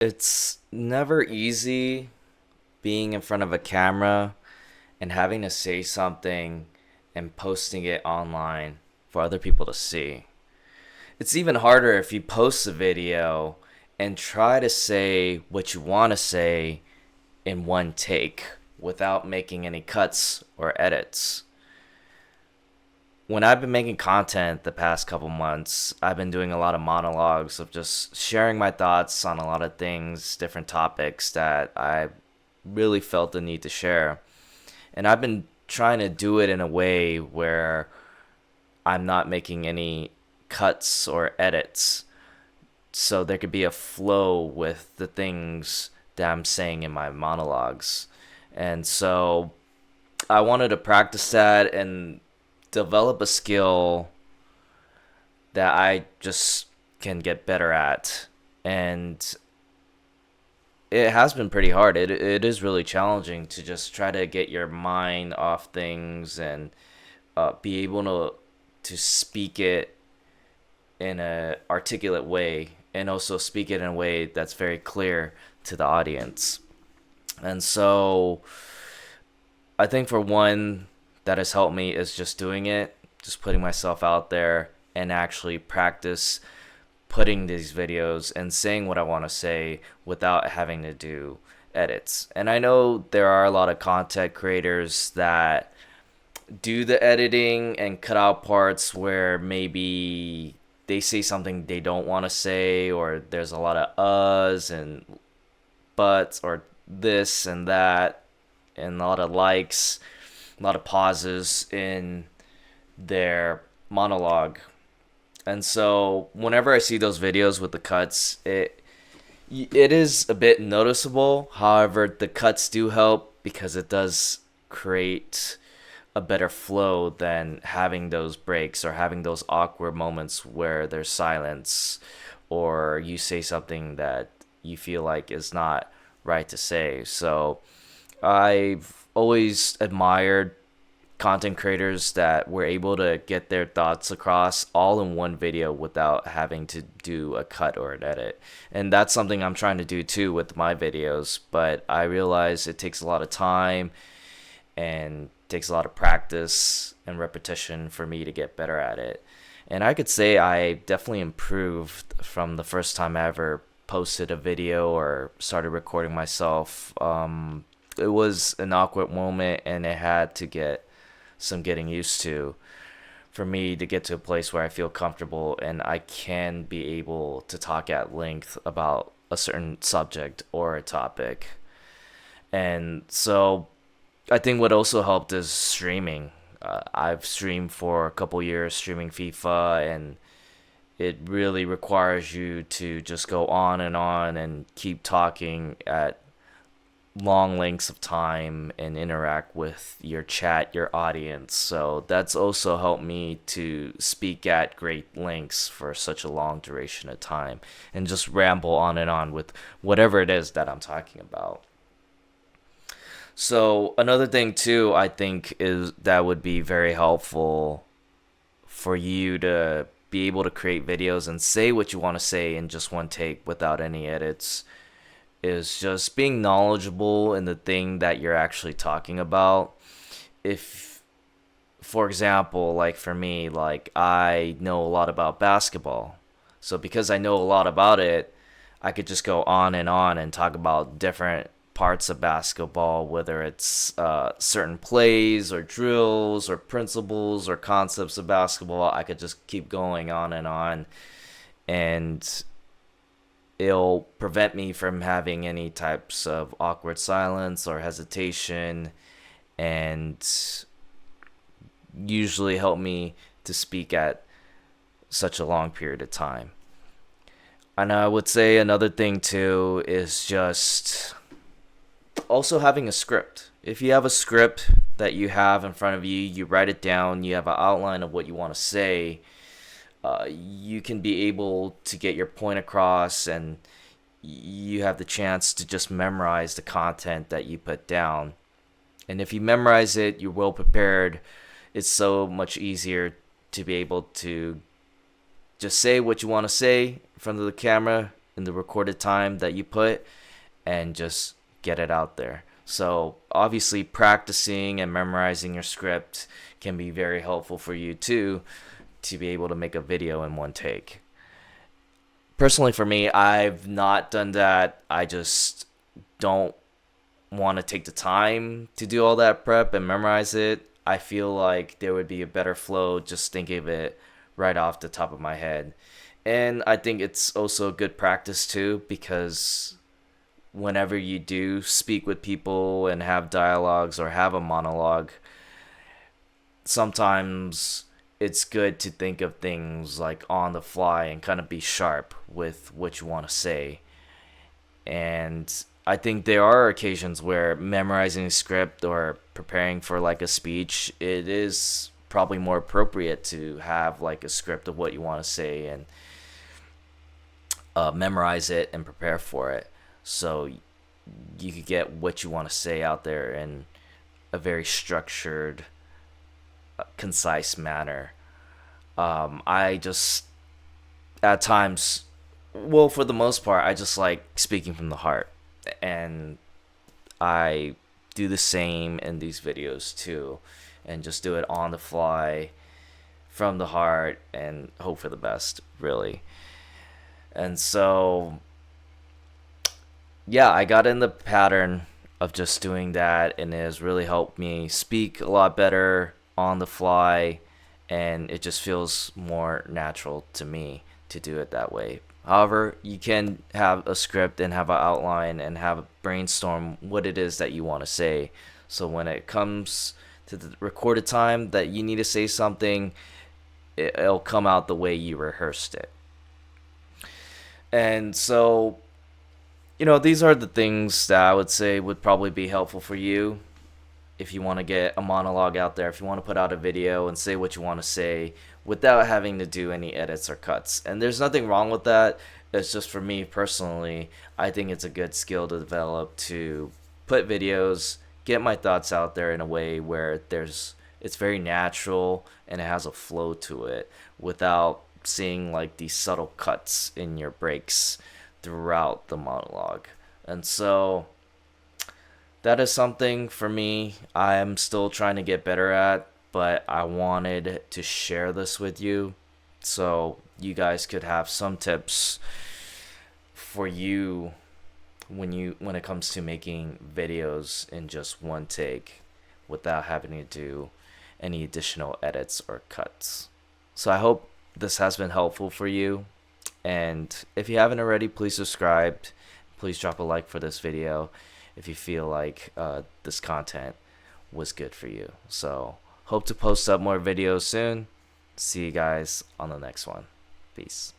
It's never easy being in front of a camera and having to say something and posting it online for other people to see. It's even harder if you post a video and try to say what you want to say in one take without making any cuts or edits. When I've been making content the past couple months, I've been doing a lot of monologues of just sharing my thoughts on a lot of things, different topics that I really felt the need to share. And I've been trying to do it in a way where I'm not making any cuts or edits, so there could be a flow with the things that I'm saying in my monologues. And so I wanted to practice that and develop a skill that I just can get better at. And it has been pretty hard. It is really challenging to just try to get your mind off things and be able to speak it in a articulate way and also speak it in a way that's very clear to the audience. And so I think for one that has helped me is just doing it, just putting myself out there and actually practice putting these videos and saying what I want to say without having to do edits. And I know there are a lot of content creators that do the editing and cut out parts where maybe they say something they don't want to say, or there's a lot of uhs and buts, or this and that, and a lot of likes, a lot of pauses in their monologue. And so whenever I see those videos with the cuts, it is a bit noticeable. However, the cuts do help because it does create a better flow than having those breaks or having those awkward moments where there's silence or you say something that you feel like is not right to say. So I've always admired content creators that were able to get their thoughts across all in one video without having to do a cut or an edit. And that's something I'm trying to do too with my videos, but I realize it takes a lot of time and takes a lot of practice and repetition for me to get better at it. And I could say I definitely improved from the first time I ever posted a video or started recording myself. It was an awkward moment and it had to get some getting used to for me to get to a place where I feel comfortable and I can be able to talk at length about a certain subject or a topic. And so I think what also helped is streaming. I've streamed for a couple years, streaming FIFA, and it really requires you to just go on and keep talking at long lengths of time and interact with your chat, your audience. So that's also helped me to speak at great lengths for such a long duration of time and just ramble on and on with whatever it is that I'm talking about. So another thing too, I think is that would be very helpful for you to be able to create videos and say what you want to say in just one take without any edits is just being knowledgeable in the thing that you're actually talking about. If, for example, like for me, like I know a lot about basketball. So because I know a lot about it, I could just go on and talk about different parts of basketball, whether it's certain plays or drills or principles or concepts of basketball. I could just keep going on, and it'll prevent me from having any types of awkward silence or hesitation, and usually help me to speak at such a long period of time. And I would say another thing too is just also having a script. If you have a script that you have in front of you, you write it down, you have an outline of what you want to say, you can be able to get your point across, and you have the chance to just memorize the content that you put down. And if you memorize it, you're well prepared. It's so much easier to be able to just say what you want to say in front of the camera in the recorded time that you put and just get it out there. So obviously practicing and memorizing your script can be very helpful for you too, to be able to make a video in one take. Personally for me, I've not done that. I just don't want to take the time to do all that prep and memorize it. I feel like there would be a better flow just thinking of it right off the top of my head. And I think it's also a good practice too, because whenever you do speak with people and have dialogues or have a monologue, sometimes it's good to think of things like on the fly and kind of be sharp with what you want to say. And I think there are occasions where memorizing a script or preparing for like a speech, it is probably more appropriate to have like a script of what you want to say and memorize it and prepare for it, so you could get what you want to say out there in a very structured, concise manner. I just, at times, well, for the most part, I just like speaking from the heart. And I do the same in these videos too. And just do it on the fly, from the heart, and hope for the best, really. And so, yeah, I got in the pattern of just doing that, and it has really helped me speak a lot better on the fly, and it just feels more natural to me to do it that way. However, you can have a script and have an outline and have a brainstorm what it is that you want to say. So when it comes to the recorded time that you need to say something, it'll come out the way you rehearsed it. And so, these are the things that I would say would probably be helpful for you if you want to get a monologue out there, if you want to put out a video and say what you want to say without having to do any edits or cuts. And there's nothing wrong with that. It's just, for me personally, I think it's a good skill to develop, to put videos, get my thoughts out there in a way where it's very natural and it has a flow to it without seeing like these subtle cuts in your breaks throughout the monologue. And so that is something for me I'm still trying to get better at, but I wanted to share this with you so you guys could have some tips for you when it comes to making videos in just one take without having to do any additional edits or cuts. So I hope this has been helpful for you, and if you haven't already, please subscribe. Please drop a like for this video if you feel like this content was good for you. So hope to post up more videos soon. See you guys on the next one. Peace.